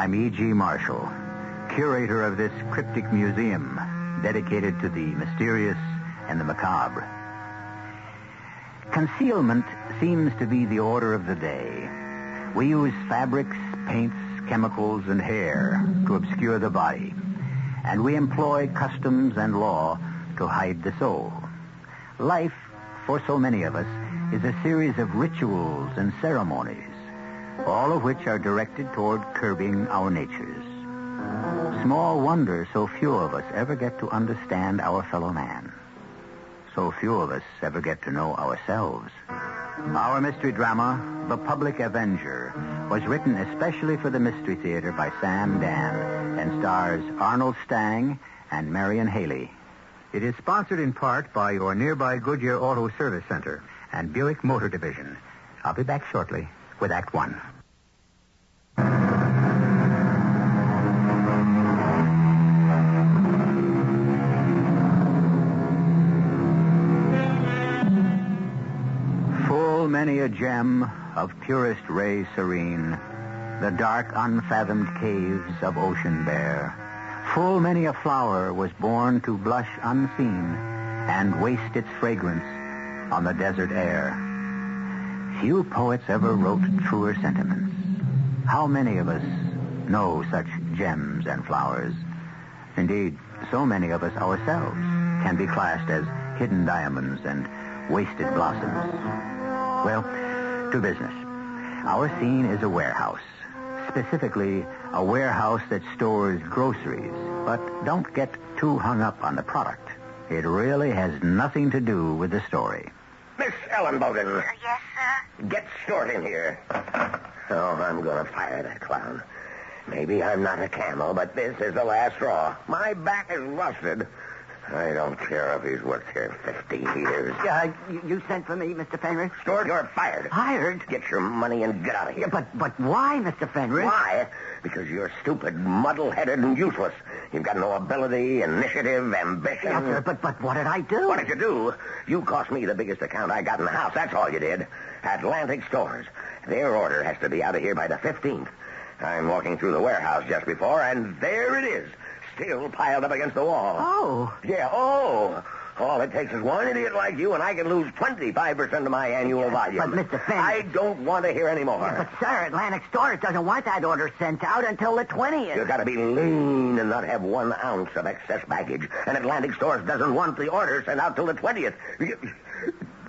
I'm E.G. Marshall, curator of this cryptic museum dedicated to the mysterious and the macabre. Concealment seems to be the order of the day. We use fabrics, paints, chemicals, and hair to obscure the body, and we employ customs and law to hide the soul. Life, for so many of us, is a series of rituals and ceremonies, all of which are directed toward curbing our natures. Small wonder so few of us ever get to understand our fellow man. So few of us ever get to know ourselves. Our mystery drama, The Public Avenger, was written especially for the Mystery Theater by Sam Dan and stars Arnold Stang and Marion Haley. It is sponsored in part by your nearby Goodyear Auto Service Center and Buick Motor Division. I'll be back shortly with Act One. Full many a gem of purest ray serene, the dark unfathomed caves of ocean bear. Full many a flower was born to blush unseen and waste its fragrance on the desert air. Few poets ever wrote truer sentiments. How many of us know such gems and flowers? Indeed, so many of us ourselves can be classed as hidden diamonds and wasted blossoms. Well, to business. Our scene is a warehouse. Specifically, a warehouse that stores groceries. But don't get too hung up on the product. It really has nothing to do with the story. Miss Ellenbogen. Yes, sir? Get Short in here. Oh, I'm going to fire that clown. Maybe I'm not a camel, but this is the last straw. My back is rusted. I don't care if he's worked here 50 years. You sent for me, Mr. Fenris? Short, you're fired. Fired? Get your money and get out of here. Yeah, but why, Mr. Fenris? Why? Because you're stupid, muddle-headed, and useless. You've got no ability, initiative, ambition. Yes, sir, but what did I do? What did you do? You cost me the biggest account I got in the house. That's all you did. Atlantic Stores. Their order has to be out of here by the 15th. I'm walking through the warehouse just before, and there it is. Still piled up against the wall. Oh. Yeah, oh. All it takes is one idiot like you, and I can lose 25% of my annual volume. But, Mr. Fenris... I don't want to hear any more. Yeah, but, sir, Atlantic Stores doesn't want that order sent out until the 20th. You've got to be lean and not have 1 ounce of excess baggage. And Atlantic Stores doesn't want the order sent out till the 20th.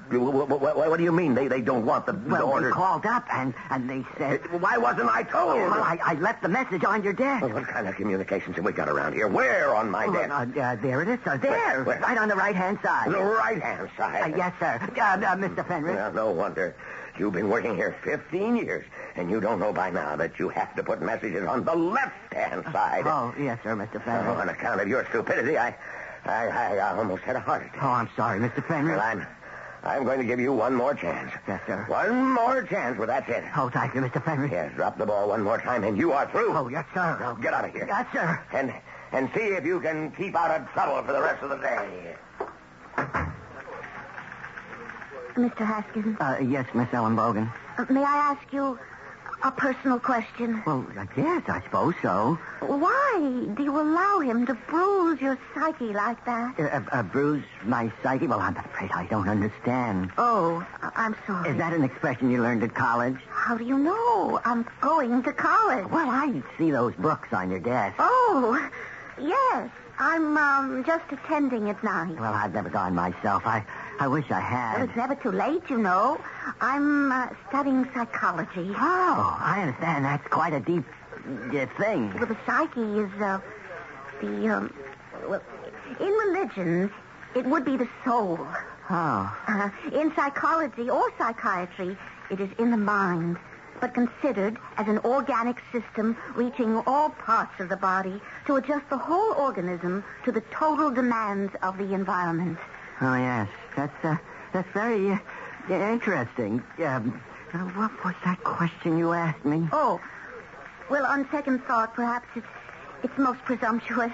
What do you mean they don't want the order? They called up and they said... Why wasn't I told? Well, I left the message on your desk. Well, what kind of communications have we got around here? Where on my desk? There it is, sir. There. Where? Right on the right-hand side. The right-hand side? Yes, sir. Mr. Fenris. Well, no wonder. You've been working here 15 years, and you don't know by now that you have to put messages on the left-hand side. Oh, yes, sir, Mr. Fenris. On account of your stupidity, I almost had a heart attack. Oh, I'm sorry, Mr. Fenris. Well, I'm going to give you one more chance. Yes, sir. One more chance, well, that's it. Oh, thank you, Mr. Fenris. Yes, drop the ball one more time, and you are through. Oh, yes, sir. Now, get out of here. Yes, sir. And see if you can keep out of trouble for the rest of the day. Mr. Haskins? Yes, Miss Ellenbogen. May I ask you a personal question? Well, yes, I suppose so. Why do you allow him to bruise your psyche like that? Bruise my psyche? Well, I'm afraid I don't understand. Oh, I'm sorry. Is that an expression you learned at college? How do you know? I'm going to college. Well, I see those books on your desk. Oh, yes. I'm just attending at night. Well, I've never gone myself. I wish I had. Well, it's never too late, you know. I'm studying psychology. Oh, I understand. That's quite a deep thing. Well, the psyche is, well, in religion, it would be the soul. Oh. In psychology or psychiatry, it is in the mind, but considered as an organic system reaching all parts of the body to adjust the whole organism to the total demands of the environment. Oh, yes. That's very interesting. What was that question you asked me? Oh, well, on second thought, perhaps it's most presumptuous.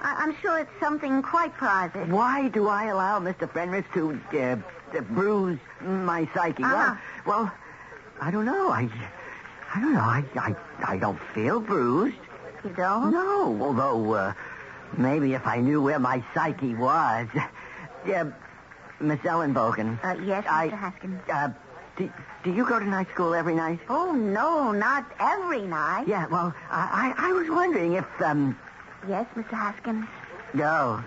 I'm sure it's something quite private. Why do I allow Mr. Fenris to bruise my psyche? Uh-huh. Well, I don't know. I don't know. I don't feel bruised. You don't? No, although maybe if I knew where my psyche was. Miss Ellenbogen. Yes, Mr. Haskins. Do you go to night school every night? Oh, no, not every night. Yeah, well, I was wondering if, Yes, Mr. Haskins. No.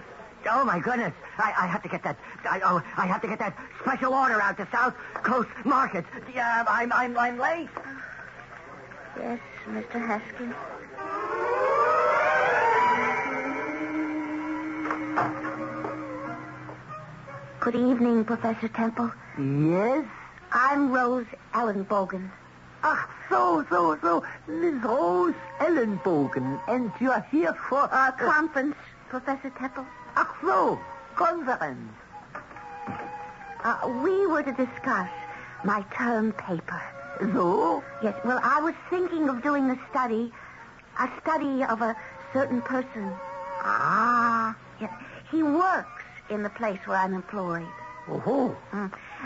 Oh, my goodness. I have to get that... I have to get that special order out to South Coast Market. I'm late. Yes, Mr. Haskins. Good evening, Professor Temple. Yes? I'm Rose Ellenbogen. Ach, so. Miss Rose Ellenbogen. And you're here for... A conference, Professor Temple. Ach so, conference. We were to discuss my term paper. So? Yes, well, I was thinking of doing a study of a certain person. Ah. Yes, he works in the place where I'm employed. Oh.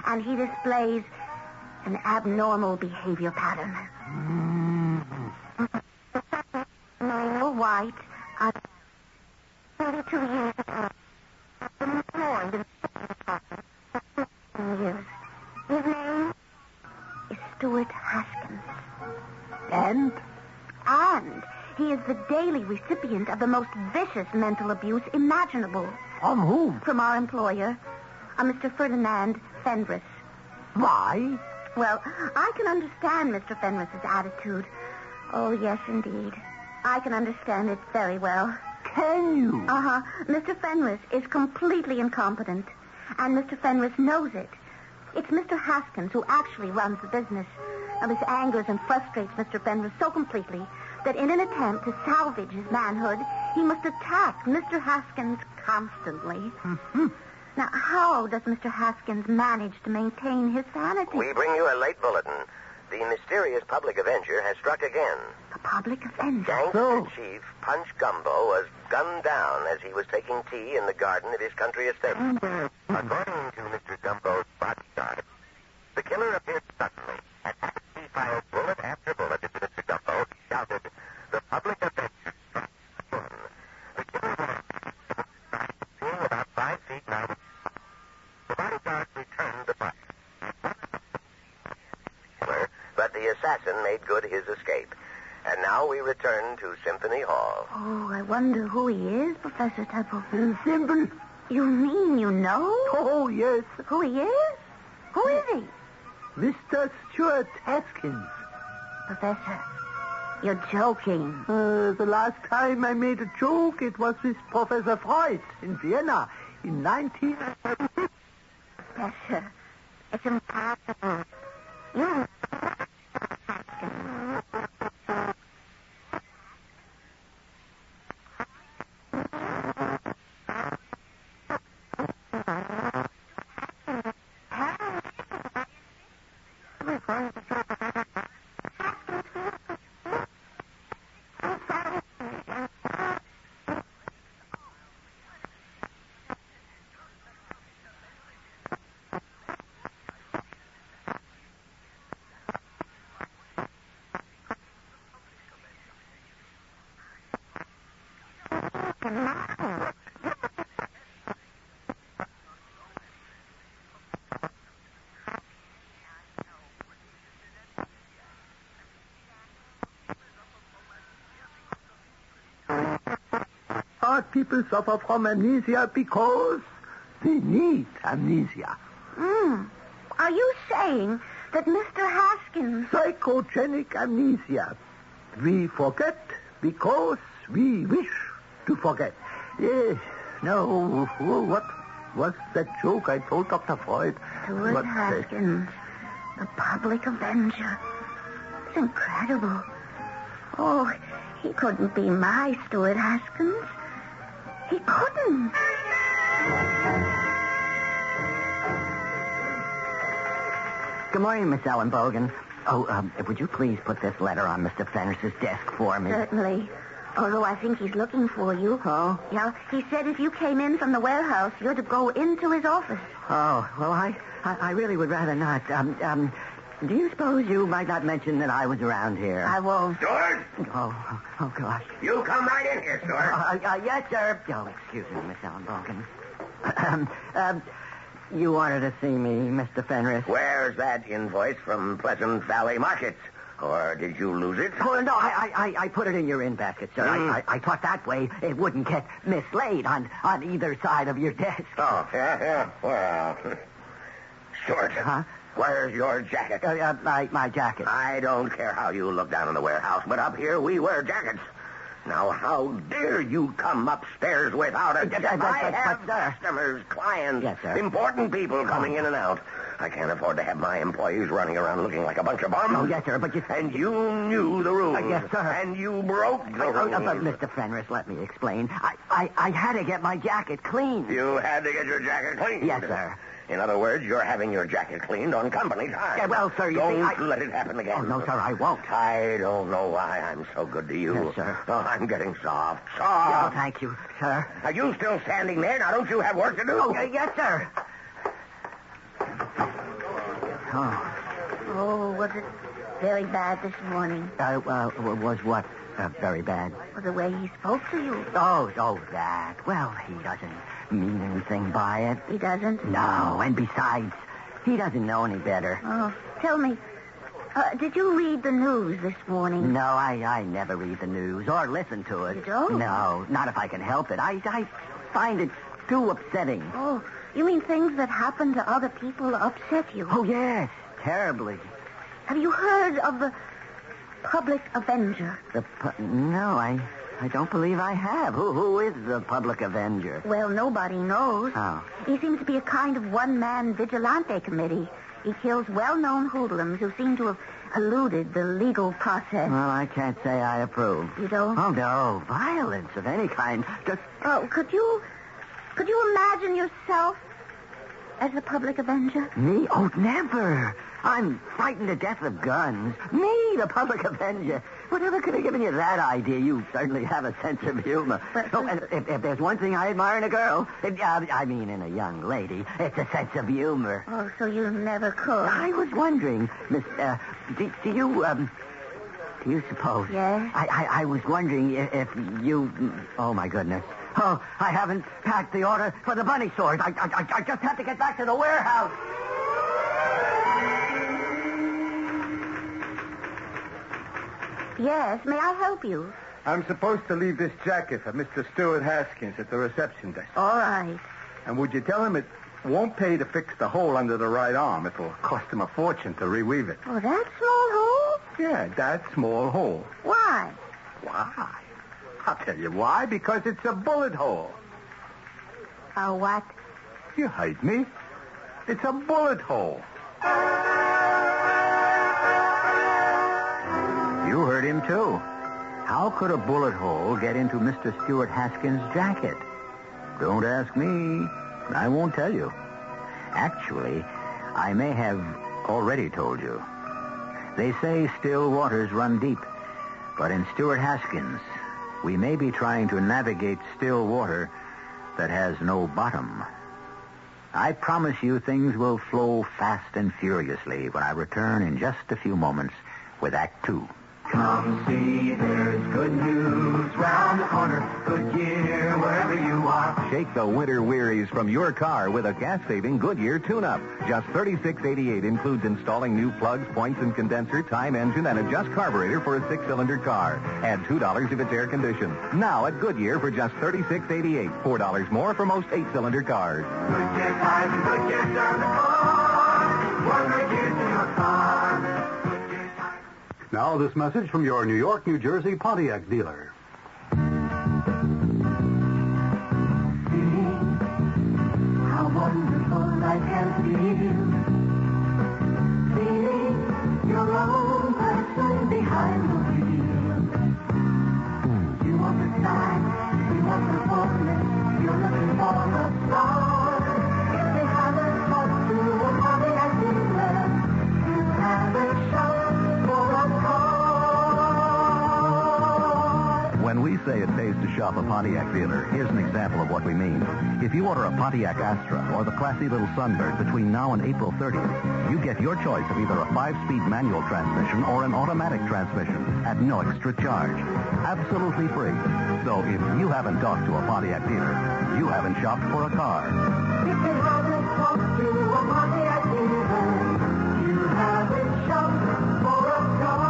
And he displays an abnormal behavior pattern. Male, white, 32 years old. Employed in years. His name is Stuart Haskins. And he is the daily recipient of the most vicious mental abuse imaginable. From whom? From our employer, a Mr. Ferdinand Fenris. Why? Well, I can understand Mr. Fenris's attitude. Oh, yes, indeed. I can understand it very well. Can you? Uh-huh. Mr. Fenris is completely incompetent, and Mr. Fenris knows it. It's Mr. Haskins who actually runs the business. Now, this angers and frustrates Mr. Fenris so completely that in an attempt to salvage his manhood, he must attack Mr. Haskins constantly. Mm-hmm. Now, how does Mr. Haskins manage to maintain his sanity? We bring you a late bulletin. The mysterious public Avenger has struck again. The public Avenger? Gangster Chief Punch Gumbo was gunned down as he was taking tea in the garden of his country estate. According to Mr. Gumbo's bodyguard, the killer appeared suddenly, and as he fired bullet after bullet into Mr. Gumbo, he shouted, "The public Avenger struck again." The killer was seeing about 5 feet now. The bodyguard returned the fire. But the assassin made good his escape. And now we return to Symphony Hall. Oh, I wonder who he is, Professor Temple. Simple. You mean you know? Oh, yes. Who he is? Who is he? Mr. Stuart Haskins. Professor, you're joking. The last time I made a joke, it was with Professor Freud in Vienna in 1936. Professor, it's impossible. You... People suffer from amnesia because they need amnesia. Are you saying that Mr. Haskins... Psychogenic amnesia. We forget because we wish to forget. Yes. No. What was that joke I told Dr. Freud? Stuart Haskins, the public Avenger. It's incredible. Oh, he couldn't be my Stuart Haskins. He couldn't. Good morning, Miss Ellenbogen. Oh, would you please put this letter on Mr. Fenris's desk for me? Certainly. Although I think he's looking for you. Oh? Yeah, he said if you came in from the warehouse, you're to go into his office. Oh, well, I really would rather not. Do you suppose you might not mention that I was around here? I won't. Stewart! Oh, gosh. You come right in here, Stewart. Yes, sir. Oh, excuse me, Miss Ellenbogen. You wanted to see me, Mr. Fenris? Where's that invoice from Pleasant Valley Markets? Or did you lose it? Oh, no, I put it in your in-basket, sir. I thought that way it wouldn't get mislaid on either side of your desk. Oh, yeah. Well, Stewart. Huh? Where's your jacket? My jacket. I don't care how you look down in the warehouse, but up here we wear jackets. Now, how dare you come upstairs without a jacket? I have customers, clients, yes, sir. Important people coming in and out. I can't afford to have my employees running around looking like a bunch of bums. Oh, yes, sir, but you... And you knew the rules. Yes, sir. And you broke the rules. But, Mr. Fenris, let me explain. I had to get my jacket cleaned. You had to get your jacket cleaned? Yes, sir. In other words, you're having your jacket cleaned on company time. Yeah, well, sir, you see, Don't let it happen again. Oh, no, sir, I won't. I don't know why I'm so good to you. Yes, sir. Oh, I'm getting soft. Oh, thank you, sir. Are you still standing there? Now, don't you have work to do? Oh, yes, sir. Oh, was it very bad this morning? Was what very bad? Was the way he spoke to you? Oh, that. Well, he doesn't mean anything by it. He doesn't? No, and besides, he doesn't know any better. Oh, tell me, did you read the news this morning? No, I never read the news or listen to it. You don't? No, not if I can help it. I find it too upsetting. Oh, you mean things that happen to other people upset you? Oh, yes, terribly. Have you heard of the Public Avenger? No, I don't believe I have. Who is the Public Avenger? Well, nobody knows. Oh. He seems to be a kind of one-man vigilante committee. He kills well-known hoodlums who seem to have eluded the legal process. Well, I can't say I approve. You don't? Oh, no. Violence of any kind. Just... Oh, could you imagine yourself as the Public Avenger? Me? Oh, never. I'm frightened to death of guns. Me, the Public Avenger. Whatever could have given you that idea? You certainly have a sense of humor. But, and if there's one thing I admire in a girl, I mean in a young lady, it's a sense of humor. Oh, so you never could? I was wondering, Miss, do you suppose? Yes? I was wondering if you... Oh, my goodness. Oh, I haven't packed the order for the bunny stores. I just have to get back to the warehouse. Yes, may I help you? I'm supposed to leave this jacket for Mr. Stuart Haskins at the reception desk. All right. And would you tell him it won't pay to fix the hole under the right arm? It'll cost him a fortune to reweave it. Oh, that small hole? Yeah, that small hole. Why? Why? I'll tell you why. Because it's a bullet hole. A what? You heard me. It's a bullet hole. You heard him, too. How could a bullet hole get into Mr. Stuart Haskins' jacket? Don't ask me. I won't tell you. Actually, I may have already told you. They say still waters run deep. But in Stuart Haskins, we may be trying to navigate still water that has no bottom. I promise you things will flow fast and furiously when I return in just a few moments with Act Two. Come see, there's good news round the corner. Goodyear, wherever you are. Shake the winter wearies from your car with a gas-saving Goodyear tune-up. Just $36.88 includes installing new plugs, points, and condenser, time engine, and adjust carburetor for a 6-cylinder car. Add $2 if it's air-conditioned. Now at Goodyear for just $36.88. $4 more for most 8-cylinder cars. Goodyear tires and Goodyear service. One Goodyear to your car. Now, this message from your New York, New Jersey Pontiac dealer. How wonderful I can feel. Feeling your own person behind the wheel. You understand, you want the moment, you're looking for a star. If they haven't talked to a Pontiac dealer, you have a shot. When we say it pays to shop a Pontiac dealer, here's an example of what we mean. If you order a Pontiac Astra or the classy little Sunbird between now and April 30th, you get your choice of either a 5-speed manual transmission or an automatic transmission at no extra charge. Absolutely free. So if you haven't talked to a Pontiac dealer, you haven't shopped for a car. If you haven't talked to a Pontiac dealer, you haven't shopped for a car.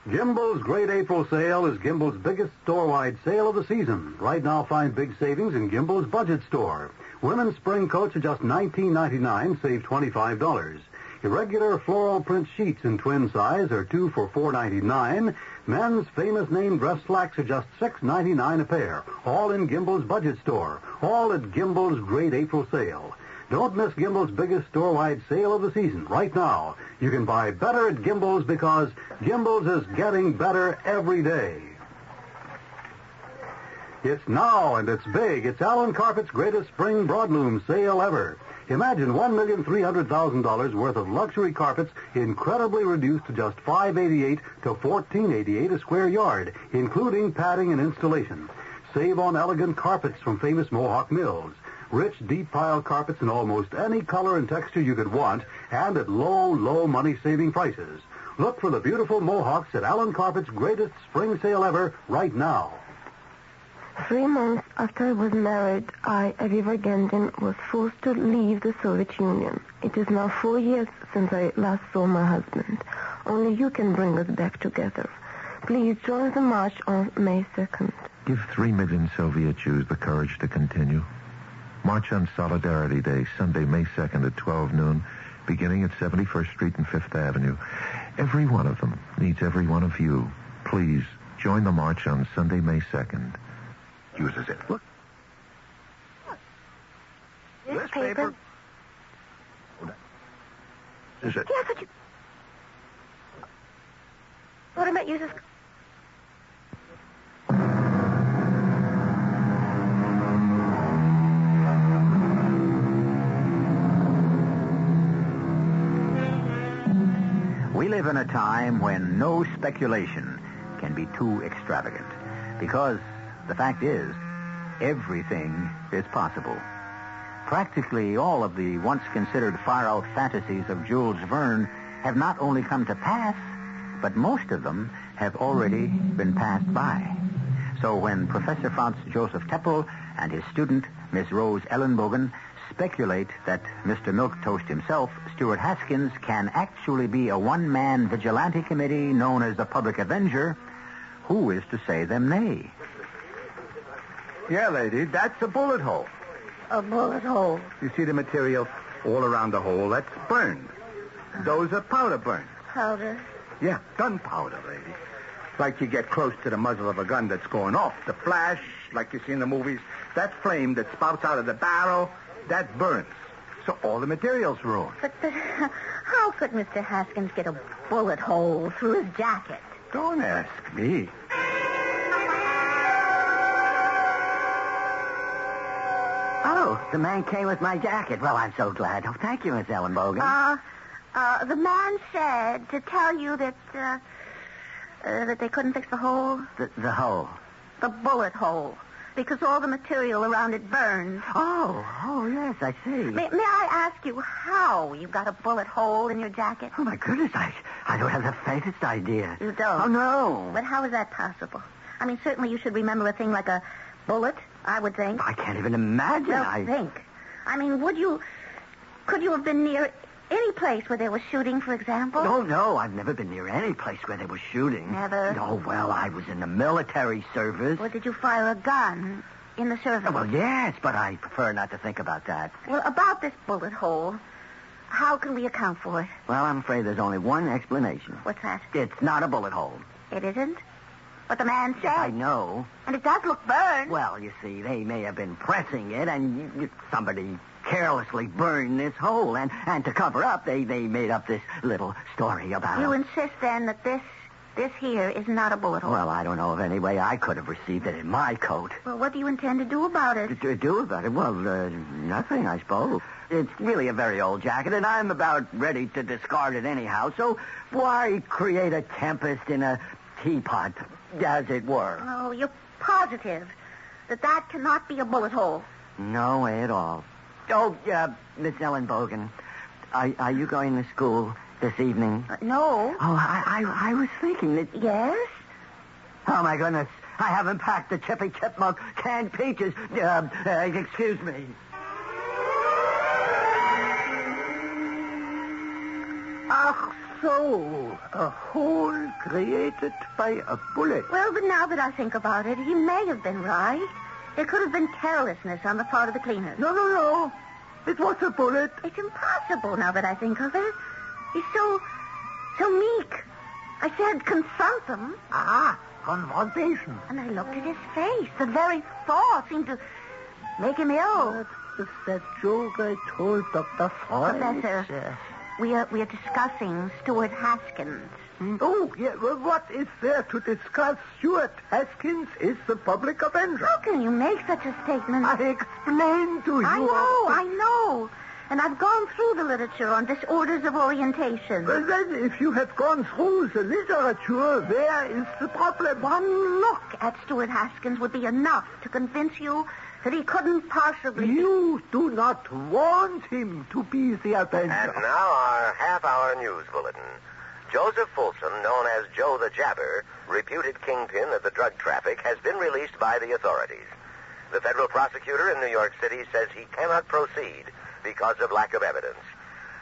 Gimbel's Great April Sale is Gimbel's biggest store-wide sale of the season. Right now, find big savings in Gimbel's Budget Store. Women's spring coats are just $19.99, save $25. Irregular floral print sheets in twin size are 2 for $4.99. Men's famous name dress slacks are just $6.99 a pair. All in Gimbel's Budget Store. All at Gimbel's Great April Sale. Don't miss Gimbel's biggest store-wide sale of the season. Right now, you can buy better at Gimbel's because Gimbel's is getting better every day. It's now and it's big. It's Allen Carpet's greatest spring broadloom sale ever. Imagine $1,300,000 worth of luxury carpets incredibly reduced to just $5.88 to $14.88 a square yard, including padding and installation. Save on elegant carpets from famous Mohawk mills. Rich, deep pile carpets in almost any color and texture you could want, and at low, low money-saving prices. Look for the beautiful Mohawks at Allen Carpet's greatest spring sale ever right now. 3 months after I was married, I, Aviva Gendin, was forced to leave the Soviet Union. It is now 4 years since I last saw my husband. Only you can bring us back together. Please join the march on May 2nd. Give 3 million Soviet Jews the courage to continue. March on Solidarity Day, Sunday, May 2nd at 12 noon, beginning at 71st Street and 5th Avenue. Every one of them needs every one of you. Please, join the march on Sunday, May 2nd. Uses it. Look. This paper. Is it? Yes, but you... What about uses... We live in a time when no speculation can be too extravagant. Because the fact is, everything is possible. Practically all of the once considered far-out fantasies of Jules Verne have not only come to pass, but most of them have already been passed by. So when Professor Franz Joseph Teppel and his student, Miss Rose Ellenbogen, speculate that Mr. Milquetoast himself, Stuart Haskins, can actually be a one-man vigilante committee known as the Public Avenger, who is to say them nay? Yeah, lady, that's a bullet hole. A bullet hole. You see the material all around the hole? That's burned. Those are powder burns. Powder. Yeah, gunpowder, lady. Like you get close to the muzzle of a gun that's going off. The flash, like you see in the movies, that flame that spouts out of the barrel, that burns. So all the material's ruined. But how could Mr. Haskins get a bullet hole through his jacket? Don't ask me. Oh, the man came with my jacket. Well, I'm so glad. Oh, thank you, Miss Ellenbogen. The man said to tell you that they couldn't fix the hole. The hole. The bullet hole. Because all the material around it burned. Oh, yes, I see. May I ask you how you got a bullet hole in your jacket? Oh, my goodness, I don't have the faintest idea. You don't? Oh, no. But how is that possible? I mean, certainly you should remember a thing like a bullet, I would think. I can't even imagine. Well, think. I mean, could you have been near any place where they were shooting, for example? No, I've never been near any place where they were shooting. Never? Oh, well, I was in the military service. Or did you fire a gun in the service? Well, yes, but I prefer not to think about that. Well, about this bullet hole, how can we account for it? Well, I'm afraid there's only one explanation. What's that? It's not a bullet hole. It isn't? But the man said. Yes, I know. And it does look burned. Well, you see, they may have been pressing it, and somebody carelessly burned this hole. And to cover up, they made up this little story about You it. insist, then, that this here is not a bullet hole? Well, I don't know of any way I could have received it in my coat. Well, what do you intend to do about it? To do about it? Well, nothing, I suppose. It's really a very old jacket, and I'm about ready to discard it anyhow. So why create a tempest in a teapot, as it were. Oh, you're positive that cannot be a bullet hole. No way at all. Oh, Miss Ellen Bogan, are you going to school this evening? No. Oh, I was thinking that... Yes? Oh, my goodness. I haven't packed the Chippy Chipmunk canned peaches. Excuse me. Ach so, a hole created by a bullet. Well, but now that I think about it, he may have been right. It could have been carelessness on the part of the cleaners. No. It was a bullet. It's impossible now that I think of it. He's so meek. I said confront them. Ah, confrontation. And I looked at his face. The very thought seemed to make him ill. That's that joke I told Dr. Freud. Professor, we are discussing Stuart Haskins. Oh, yeah. Well, what is there to discuss? Stuart Haskins is the public avenger. How can you make such a statement? I explained to you. I know. And I've gone through the literature on disorders of orientation. Well, then, if you have gone through the literature, where is the problem? One look at Stuart Haskins would be enough to convince you that he couldn't possibly... You do not want him to be the avenger. And now our half-hour news bulletin. Joseph Folsom, known as Joe the Jabber, reputed kingpin of the drug traffic, has been released by the authorities. The federal prosecutor in New York City says he cannot proceed because of lack of evidence.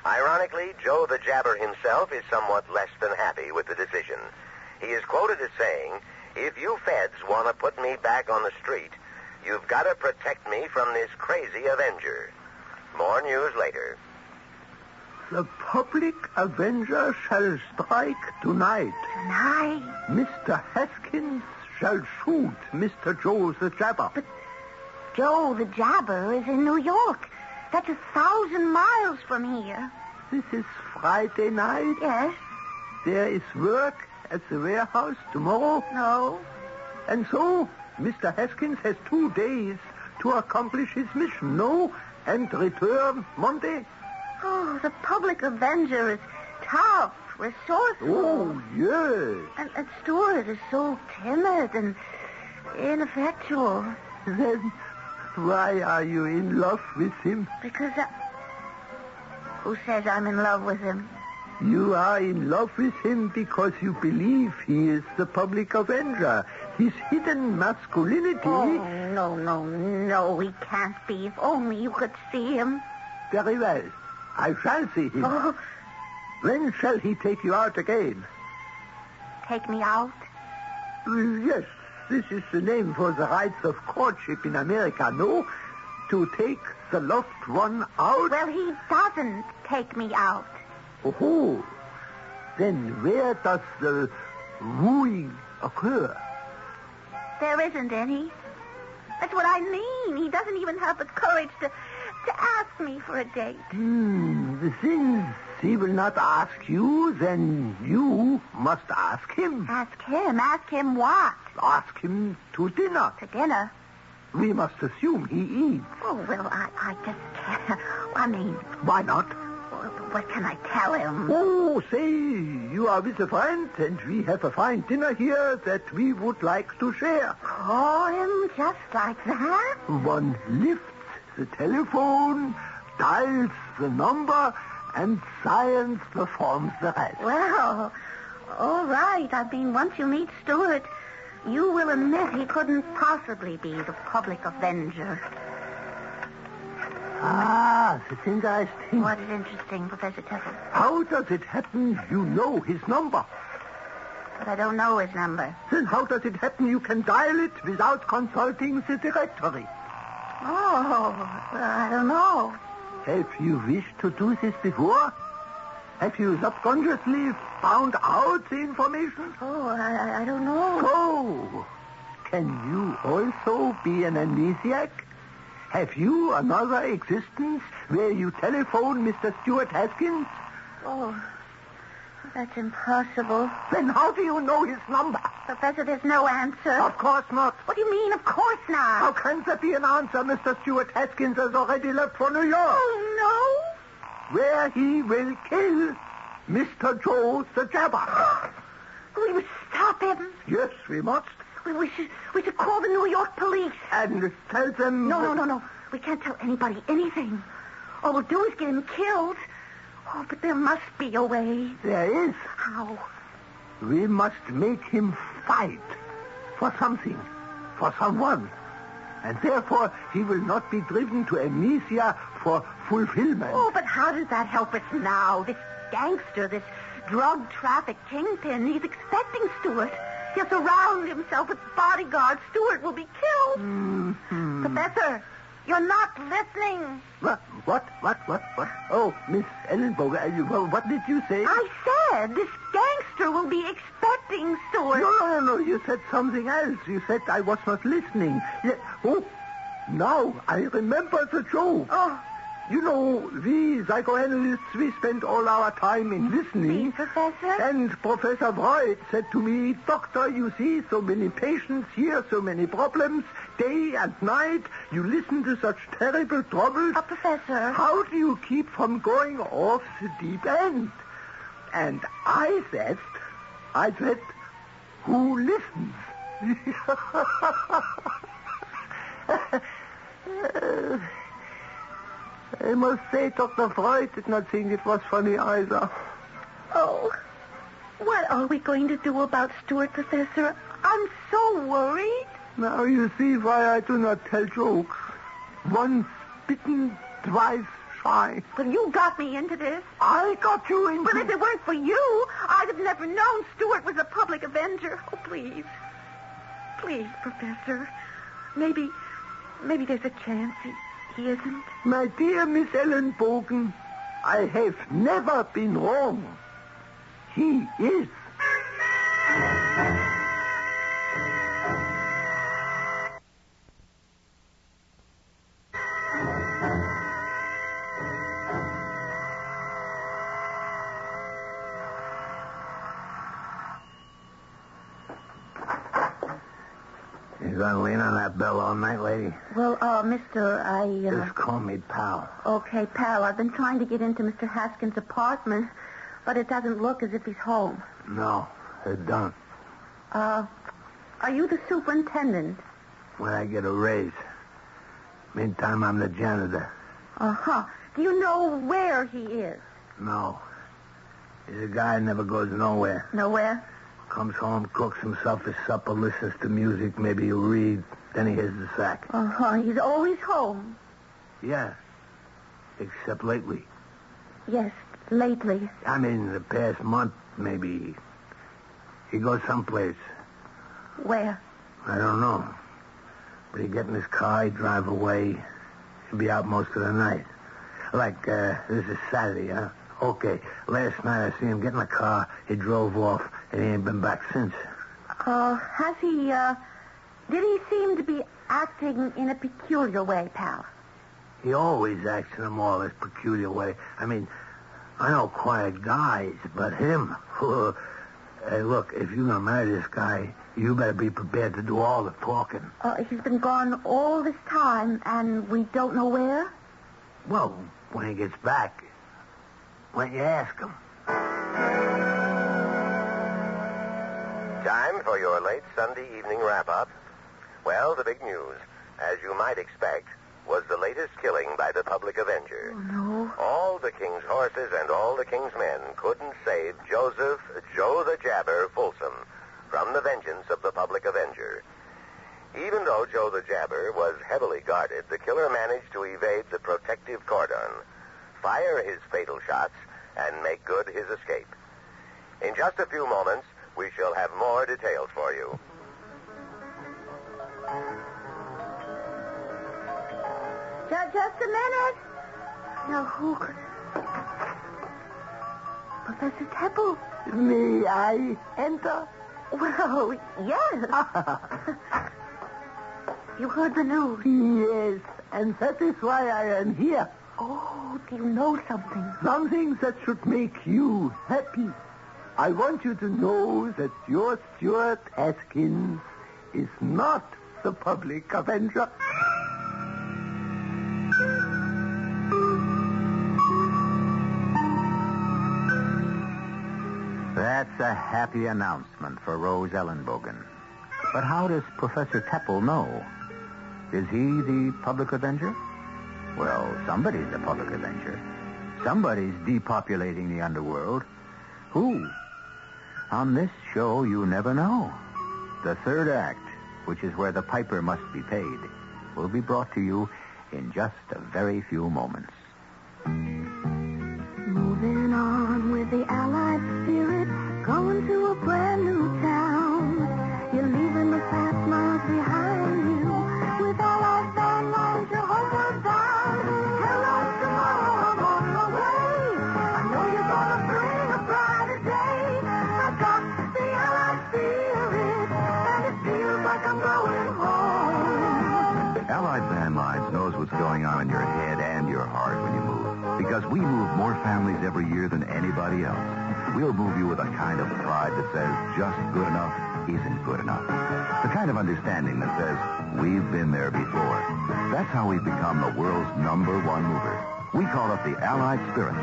Ironically, Joe the Jabber himself is somewhat less than happy with the decision. He is quoted as saying, "If you feds want to put me back on the street, you've got to protect me from this crazy Avenger." More news later. The public avenger shall strike tonight. Tonight? Mr. Haskins shall shoot Mr. Joe the Jabber. But Joe the Jabber is in New York. That's 1,000 miles from here. This is Friday night. Yes? There is work at the warehouse tomorrow. No. And so, Mr. Haskins has 2 days to accomplish his mission, no? And return Monday. Oh, the public avenger is tough, resourceful. Oh, yes. And Stuart is so timid and ineffectual. Then why are you in love with him? Because Who says I'm in love with him? You are in love with him because you believe he is the public avenger. His hidden masculinity... Oh, no, he can't be. If only you could see him. Very well. I shall see him. Oh. When shall he take you out again? Take me out? Yes, this is the name for the rites of courtship in America, no? To take the loved one out? Well, he doesn't take me out. Oh, then where does the wooing occur? There isn't any. That's what I mean. He doesn't even have the courage to ask me for a date. Since he will not ask you, then you must ask him. Ask him? Ask him what? Ask him to dinner. To dinner? We must assume he eats. Oh, well, I just can't. I mean... Why not? What can I tell him? Oh, say you are with a friend, and we have a fine dinner here that we would like to share. Call him just like that? One lifts the telephone, dials the number, and science performs the rest. Well, all right. I mean, once you meet Stuart, you will admit he couldn't possibly be the public avenger. Ah, that's interesting. What is interesting, Professor Teffer? How does it happen you know his number? But I don't know his number. Then how does it happen you can dial it without consulting the directory? Oh, well, I don't know. Have you wished to do this before? Have you subconsciously found out the information? Oh, I don't know. Oh, can you also be an amnesiac? Have you another existence where you telephone Mr. Stuart Haskins? Oh, that's impossible. Then how do you know his number? Professor, there's no answer. Of course not. What do you mean, of course not? How can there be an answer? Mr. Stuart Haskins has already left for New York. Oh, no. Where he will kill Mr. Joe the Jabber. We must stop him. Yes, we must. We should call the New York police. And tell them... No. We can't tell anybody anything. All we'll do is get him killed. Oh, but there must be a way. There is. How? We must make him fight for something, for someone. And therefore, he will not be driven to amnesia for fulfillment. Oh, but how does that help us now? This gangster, this drug traffic kingpin, he's expecting Stewart. He'll surround himself with bodyguards. Stewart will be killed. Mm-hmm. Professor, you're not listening. What? Oh, Miss Ellenbogen, what did you say? I said this gangster will be expecting Stewart. No. You said something else. You said I was not listening. Oh, now I remember the joke. Oh. You know, we psychoanalysts, we spend all our time in listening. Please, Professor? And Professor Freud said to me, Doctor, you see so many patients here, so many problems, day and night. You listen to such terrible troubles. Professor. How do you keep from going off the deep end? And I said, who listens? I must say, Dr. Freud did not think it was funny either. Oh, what are we going to do about Stewart, Professor? I'm so worried. Now you see why I do not tell jokes. Once bitten, twice shy. Well, you got me into this. I got you into... But if it weren't for you, I'd have never known Stewart was a public avenger. Oh, please. Please, Professor. Maybe there's a chance he isn't. My dear Miss Ellenbogen, I have never been wrong. He is. You gonna lean on that bell all night, lady? Well, mister, Just call me pal. Okay, pal. I've been trying to get into Mr. Haskins' apartment, but it doesn't look as if he's home. No, it don't. Are you the superintendent? When I get a raise. Meantime, I'm the janitor. Uh-huh. Do you know where he is? No. He's a guy who never goes nowhere. Nowhere? Comes home, cooks himself his supper, listens to music, maybe he'll read, then he hits the sack. Uh-huh. He's always home. Yeah. Except lately. Yes, lately. I mean, the past month, maybe. He goes someplace. Where? I don't know. But he'd get in his car, he'd drive away. He'd be out most of the night. Like, this is Saturday, huh? Okay, last night I see him get in the car, he drove off, and he ain't been back since. Has he, did he seem to be acting in a peculiar way, pal? He always acts in a more or less peculiar way. I mean, I know quiet guys, but him, hey, look, if you're going to marry this guy, you better be prepared to do all the talking. He's been gone all this time, and we don't know where? Well, when he gets back, when you ask him. Time for your late Sunday evening wrap-up. Well, the big news, as you might expect, was the latest killing by the public avenger. Oh, no. All the king's horses and all the king's men couldn't save Joe the Jabber Folsom from the vengeance of the public avenger. Even though Joe the Jabber was heavily guarded, the killer managed to evade the protective cordon, fire his fatal shots, and make good his escape. In just a few moments, we shall have more details for you. Just a minute. Now, who could... Professor Temple. May I enter? Well, yes. You heard the news? Yes, and that is why I am here. Oh, do you know something? Something that should make you happy. I want you to know that your Stuart Haskins is not the public avenger. That's a happy announcement for Rose Ellenbogen. But how does Professor Teppel know? Is he the public avenger? Well, somebody's the public avenger. Somebody's depopulating the underworld. Who? On this show, you never know. The third act, which is where the piper must be paid, will be brought to you in just a very few moments. Moving on with the Allied spirit, going to a brand new town. You're leaving the past miles behind you. With Allied band lines, you're homeward bound. Hello, tomorrow, I'm on my way. I know you're gonna bring a brighter day. I've got the Allied spirit, and it feels like I'm going home. Allied Van Lines knows what's going on in your head and your heart when you move. Because we move more families every year than anybody else. We'll move you with a kind of pride that says just good enough isn't good enough. The kind of understanding that says we've been there before. That's how we've become the world's #1 mover. We call it the Allied Spirit.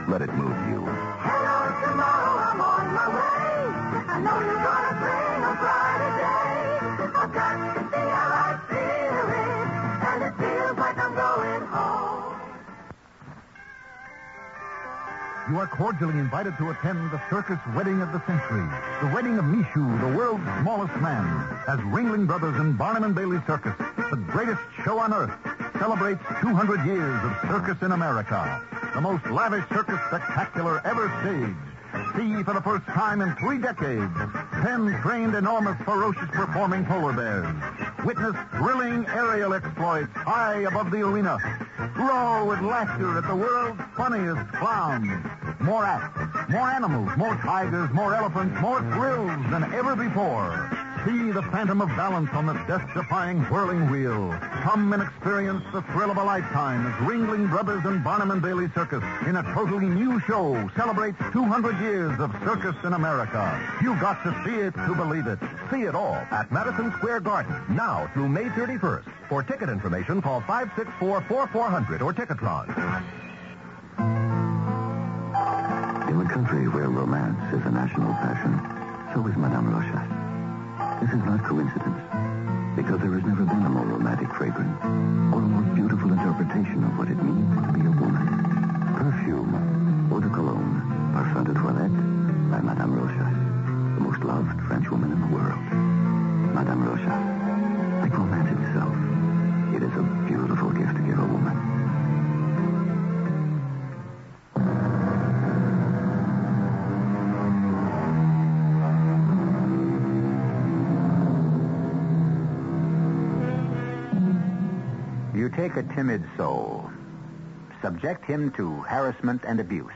Let it move you. Hello, tomorrow, I'm on my way. I know you're gonna bring a brighter day. I've got the Allied spirit, and it feels like I'm going home. You are cordially invited to attend the circus wedding of the century. The wedding of Mishu, the world's smallest man, as Ringling Brothers and Barnum and Bailey Circus, the greatest show on earth, celebrates 200 years of circus in America. The most lavish circus spectacular ever staged. See for the first time in 3 decades, 10 trained, enormous, ferocious performing polar bears. Witness thrilling aerial exploits high above the arena. Roar with laughter at the world's funniest clowns. More acts, more animals, more tigers, more elephants, more thrills than ever before. See the phantom of balance on the death-defying whirling wheel. Come and experience the thrill of a lifetime as Ringling Brothers and Barnum and Bailey Circus in a totally new show celebrates 200 years of circus in America. You've got to see it to believe it. See it all at Madison Square Garden, now through May 31st. For ticket information, call 564-4400 or Ticketron. In a country where romance is a national passion, so is Madame Rochas. This is not coincidence, because there has never been a more romantic fragrance or a more beautiful interpretation of what it means to be a woman. Perfume, eau de cologne, parfum de toilette by Madame Rochas, the most loved French woman in the world. Madame Rochas, like romance itself, it is a beautiful gift to give a woman. You take a timid soul, subject him to harassment and abuse.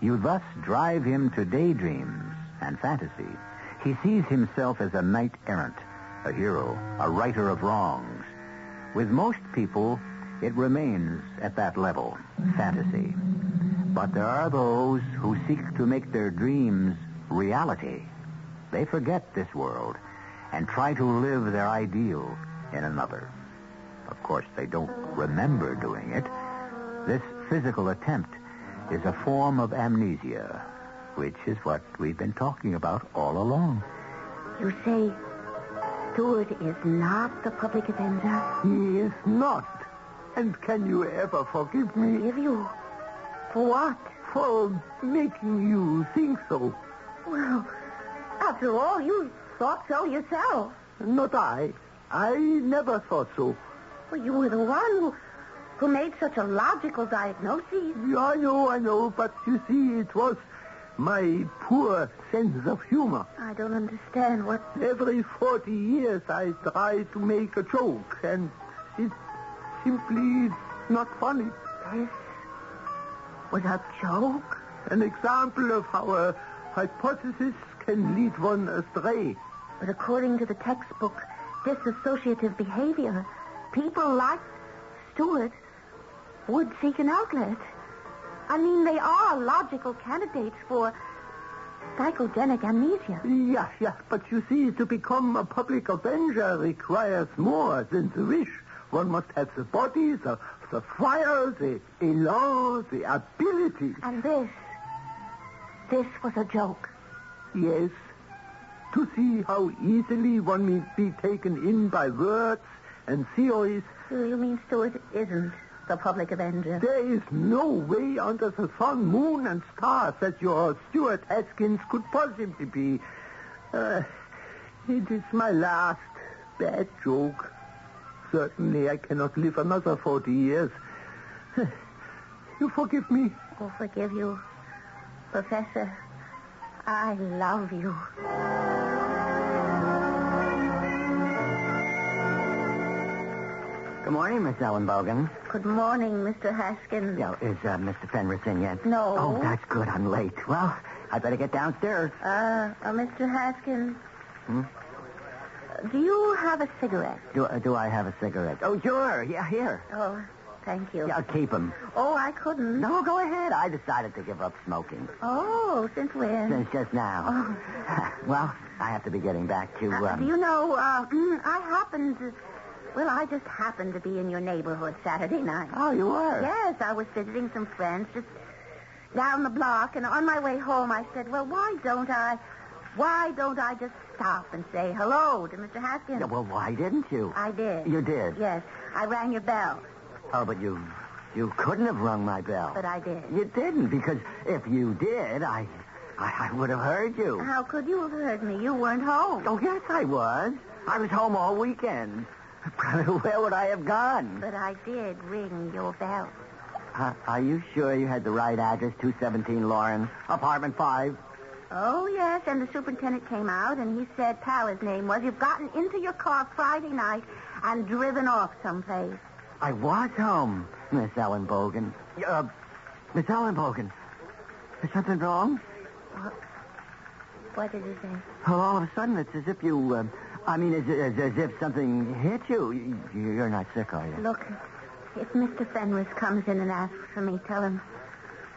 You thus drive him to daydreams and fantasy. He sees himself as a knight-errant, a hero, a righter of wrongs. With most people, it remains at that level, fantasy. But there are those who seek to make their dreams reality. They forget this world and try to live their ideal in another. Of course, they don't remember doing it. This physical attempt is a form of amnesia, which is what we've been talking about all along. You say Stuart is not the public avenger? He is not. And can you ever forgive me? Forgive you? For what? For making you think so. Well, after all, you thought so yourself. Not I. I never thought so. Well, you were the one who made such a logical diagnosis. I know, but you see, it was my poor sense of humor. I don't understand what... Every 40 years I try to make a joke, and it's simply not funny. This was a joke? An example of how a hypothesis can lead one astray. But according to the textbook, dissociative behavior, people like Stuart would seek an outlet. I mean, they are logical candidates for psychogenic amnesia. Yeah, but you see, to become a public avenger requires more than the wish. One must have the body, the fire, the elan, the ability. And this was a joke. Yes. To see how easily one may be taken in by words and theories. You mean Stuart isn't the public avenger? There is no way under the sun, moon, and stars that your Stuart Haskins could possibly be. It is my last bad joke. Certainly I cannot live another 40 years. You forgive me? Oh, forgive you. Professor, I love you. Good morning, Miss Ellen Bogan. Good morning, Mr. Haskins. Yeah, is Mr. Fenris in yet? No. Oh, that's good. I'm late. Well, I better get downstairs. Mr. Haskins. Do you have a cigarette? Do I have a cigarette? Oh, sure. Yeah, here. Oh, thank you. Yeah, I'll keep them. Oh, I couldn't. No, go ahead. I decided to give up smoking. Oh, since when? Since just now. Oh. Well, I have to be getting back to... do you know, I just happened to be in your neighborhood Saturday night. Oh, you were? Yes, I was visiting some friends just down the block, and on my way home I said, well, why don't I just stop and say hello to Mr. Haskins? Yeah, well, why didn't you? I did. You did? Yes. I rang your bell. Oh, but you couldn't have rung my bell. But I did. You didn't, because if you did, I would have heard you. How could you have heard me? You weren't home. Oh, yes, I was. I was home all weekend. Where would I have gone? But I did ring your bell. Are you sure you had the right address, 217 Lawrence, apartment 5? Oh, yes, and the superintendent came out, and he said, pal, his name was, you've gotten into your car Friday night and driven off someplace. I was home, Miss Ellen Bogan. Miss Ellen Bogan, is something wrong? What did he say? Well, all of a sudden, it's as if you, as if something hit you. You're not sick, are you? Look, if Mr. Fenris comes in and asks for me, tell him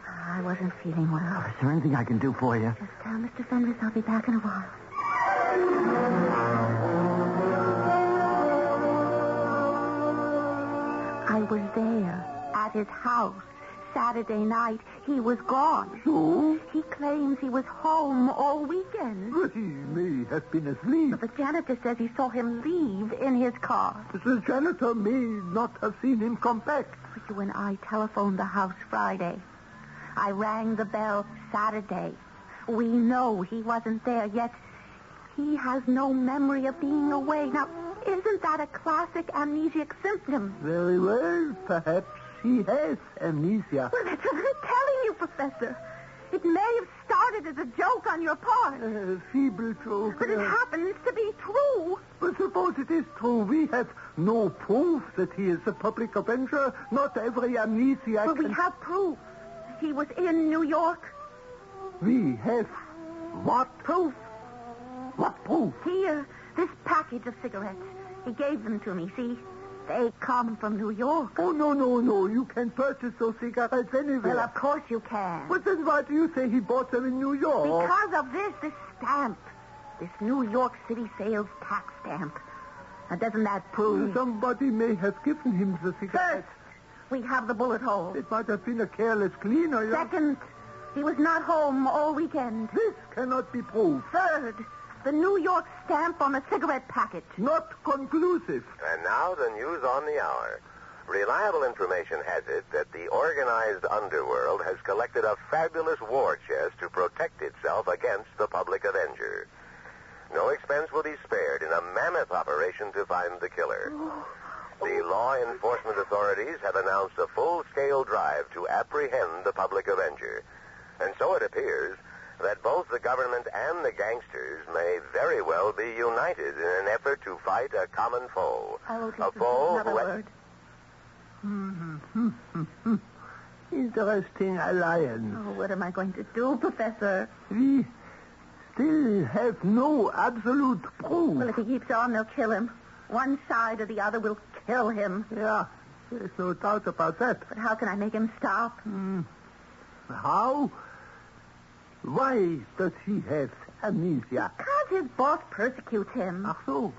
I wasn't feeling well. Is there anything I can do for you? Just tell Mr. Fenris I'll be back in a while. I was there at his house Saturday night. He was gone. So? He claims he was home all weekend. But he may have been asleep. But the janitor says he saw him leave in his car. The janitor may not have seen him come back. But you and I telephoned the house Friday. I rang the bell Saturday. We know he wasn't there, yet he has no memory of being away. Now, isn't that a classic amnesiac symptom? Very well. Perhaps he has amnesia. Well, that's what I'm telling you, Professor. It may have started as a joke on your part. A feeble joke. But it happens to be true. But suppose it is true. We have no proof that he is a public avenger. Not every amnesiac... But we have proof. He was in New York. We have what? Proof. What proof? Here, this package of cigarettes. He gave them to me, see? They come from New York. Oh, no. You can purchase those cigarettes anywhere. Well, of course you can. But then why do you say he bought them in New York? Because of this stamp. This New York City sales tax stamp. Now, doesn't that prove... Somebody may have given him the cigarettes. First, we have the bullet hole. It might have been a careless cleaner. Second, he was not home all weekend. This cannot be proved. Third, the New York stamp on the cigarette package. Not conclusive. And now the news on the hour. Reliable information has it that the organized underworld has collected a fabulous war chest to protect itself against the public avenger. No expense will be spared in a mammoth operation to find the killer. The law enforcement authorities have announced a full-scale drive to apprehend the public avenger. And so it appears that both the government and the gangsters may very well be united in an effort to fight a common foe. I will A foe another who... word. Interesting alliance. Oh, what am I going to do, Professor? We still have no absolute proof. Well, if he keeps on, they'll kill him. One side or the other will kill him. Yeah, there's no doubt about that. But how can I make him stop? How? Why does he have amnesia? Because his boss persecutes him. Ach so.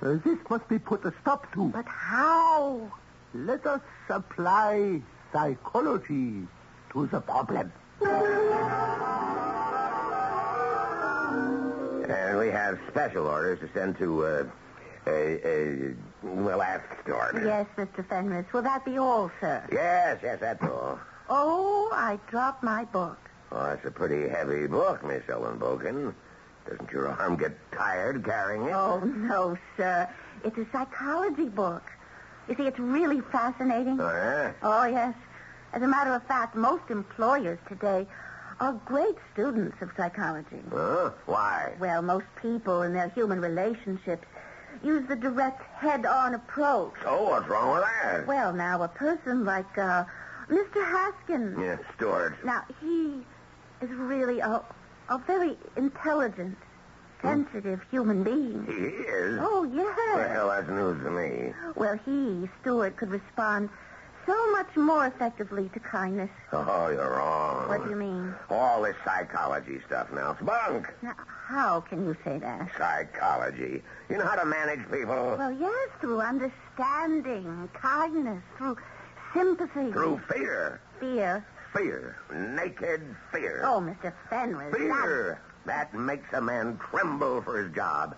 This must be put a stop to. But how? Let us apply psychology to the problem. And we have special orders to send to, well, ask Stewart. Yes, Mr. Fenris. Will that be all, sir? Yes, that's all. Oh, I dropped my book. Oh, that's a pretty heavy book, Miss Ellenbogen. Doesn't your arm get tired carrying it? Oh, no, sir. It's a psychology book. You see, it's really fascinating. Oh, yeah? Oh, yes. As a matter of fact, most employers today are great students of psychology. Huh? Why? Well, most people in their human relationships use the direct head-on approach. So what's wrong with that? Well, now, a person like Mr. Haskins. Yes, Stewart. Now, he is really a very intelligent, sensitive human being. He is? Oh, yes. Well, that's news to me. Well, Stuart, could respond so much more effectively to kindness. Oh, you're wrong. What do you mean? All this psychology stuff now. It's bunk. Now, how can you say that? Psychology. You know how to manage people? Well, yes, through understanding, kindness, through sympathy. Through fear. Fear? Fear. Naked fear. Oh, Mr. Fenris. Fear. That makes a man tremble for his job.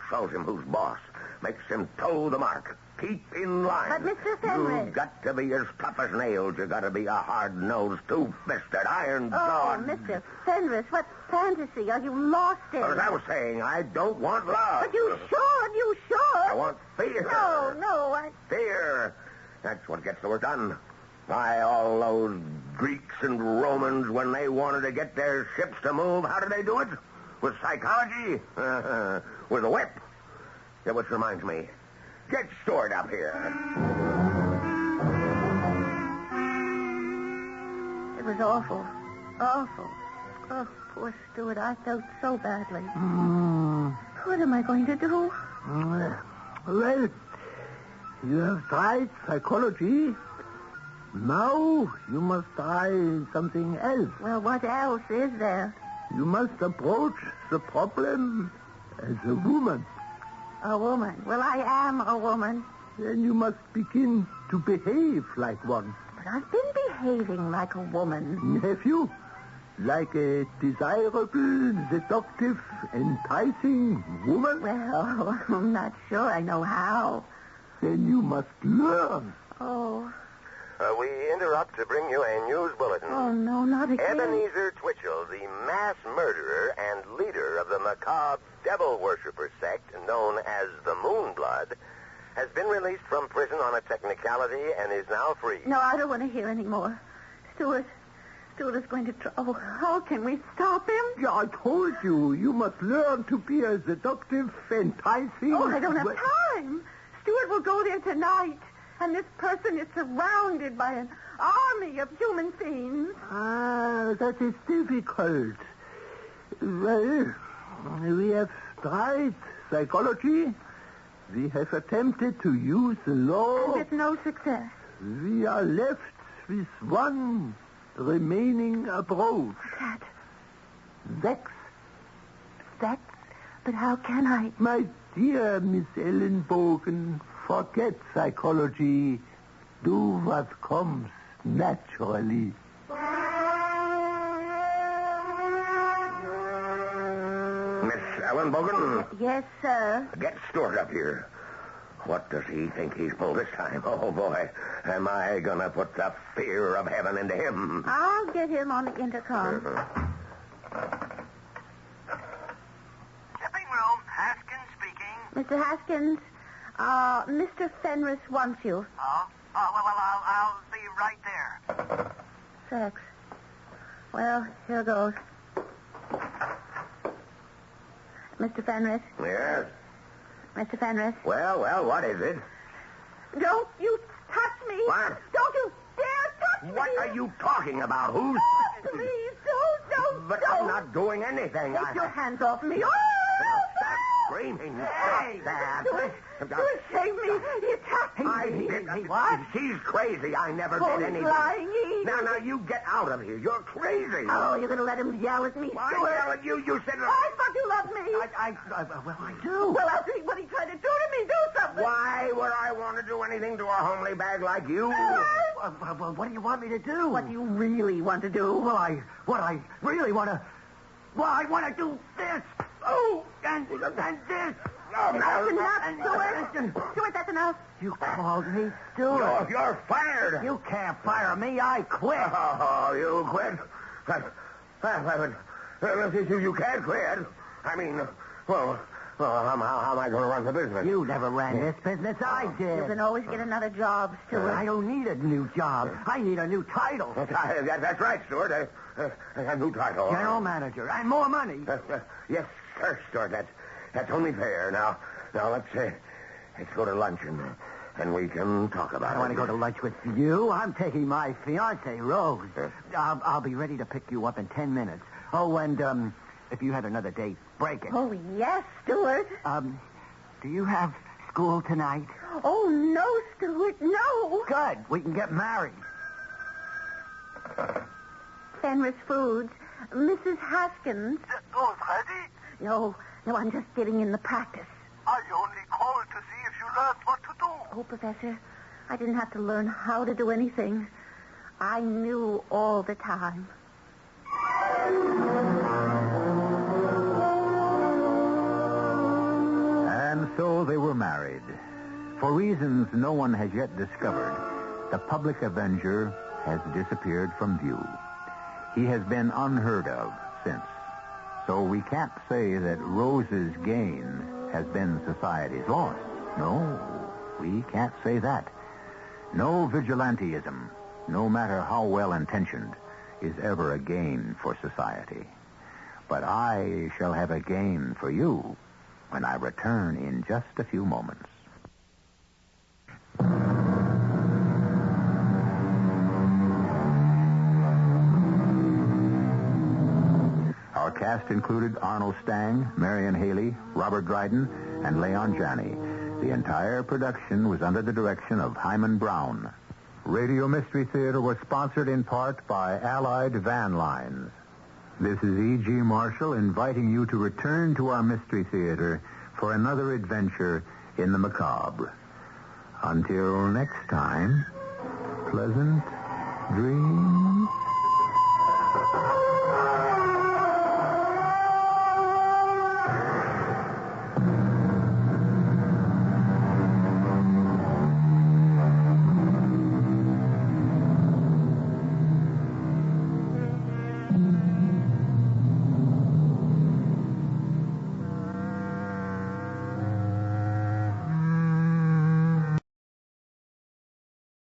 Shows him who's boss. Makes him toe the mark. Keep in line. But, Mr. Fenris... You've got to be as tough as nails. You've got to be a hard-nosed, two-fisted, iron-jawed... Oh, Mr. Fenris, what fantasy are you lost in? As I was saying, I don't want love. But you should. I want fear. No, Fear. That's what gets the work done. Why, all those Greeks and Romans, when they wanted to get their ships to move, how did they do it? With psychology? With a whip. Yeah, which reminds me. Get Stewart up here. It was awful. Awful. Oh, poor Stewart. I felt so badly. What am I going to do? Well, you have tried psychology. Now you must try something else. Well, what else is there? You must approach the problem as a woman. A woman? Well, I am a woman. Then you must begin to behave like one. But I've been behaving like a woman. Have you? Like a desirable, seductive, enticing woman? Well, I'm not sure I know how. Then you must learn. Oh. We interrupt to bring you a news bulletin. Oh, no, not again. Ebenezer Twitchell, the mass murderer and leader of the macabre devil worshiper sect known as the Moonblood, has been released from prison on a technicality and is now free. No, I don't want to hear any more. Stuart is going to try. Oh, how can we stop him? Yeah, I told you. You must learn to be a seductive, enticing... Oh, I don't have time. Stuart will go there tonight. And this person is surrounded by an army of human fiends. Ah, that is difficult. Well, we have tried psychology. We have attempted to use the law. And with no success. We are left with one remaining approach. That. Sex. Sex? But how can I? My dear Miss Ellenbogen, forget psychology. Do what comes naturally. Miss Ellenbogen? Yes, sir. Get Stewart up here. What does he think he's pulled this time? Oh, boy. Am I going to put the fear of heaven into him? I'll get him on the intercom. Stepping room, Haskins speaking. Mr. Haskins, Mr. Fenris wants you. Oh, well, I'll be right there. Sex. Well, here goes. Mr. Fenris? Yes? Mr. Fenris? Well, what is it? Don't you touch me! What? Don't you dare touch me! What are you talking about? Who's... Please, don't! But I'm not doing anything. Take your hands off me. Oh! Stop screaming. Hey, Stop that. Stuart, save me. He attacked me. What? She's crazy. I never did anything. Lying. Now, you get out of here. You're crazy. Oh, you're going to let him yell at me, Why Stuart? yell at you? You said... I thought you loved me. I do. Well, I'll see what he tried to do to me. Do something. Why would I want to do anything to a homely bag like you? Well, what do you want me to do? What do you really want to do? Well, I really want to... Well, I want to do this. Oh, and this. That's enough, Stuart. Stuart, that's enough. You called me Stuart. You're fired. You can't fire me. I quit. Oh, you quit? You can't quit. I mean, well, how am I going to run the business? You never ran this business. I did. You can always get another job, Stuart. I don't need a new job. I need a new title. That's right, Stuart. A new title. General manager. And more money. Yes, sir, Stuart. That's only fair. Now let's go to lunch and we can talk about it. I want to go to lunch with you. I'm taking my fiancée, Rose. I'll be ready to pick you up in 10 minutes. Oh, and if you had another date, break it. Oh, yes, Stuart. Do you have school tonight? Oh, no, Stuart, no. Good. We can get married. Fenris Foods. Mrs. Haskins. Those ready? No, I'm just getting in the practice. I only called to see if you learned what to do. Oh, Professor, I didn't have to learn how to do anything. I knew all the time. And so they were married. For reasons no one has yet discovered, the public Avenger has disappeared from view. He has been unheard of since. So we can't say that Rose's gain has been society's loss. No, we can't say that. No vigilantism, no matter how well-intentioned, is ever a gain for society. But I shall have a gain for you when I return in just a few moments. Our cast included Arnold Stang, Marion Haley, Robert Dryden, and Leon Janney. The entire production was under the direction of Himan Brown. Radio Mystery Theater was sponsored in part by Allied Van Lines. This is E.G. Marshall inviting you to return to our Mystery Theater for another adventure in the macabre. Until next time, pleasant dreams.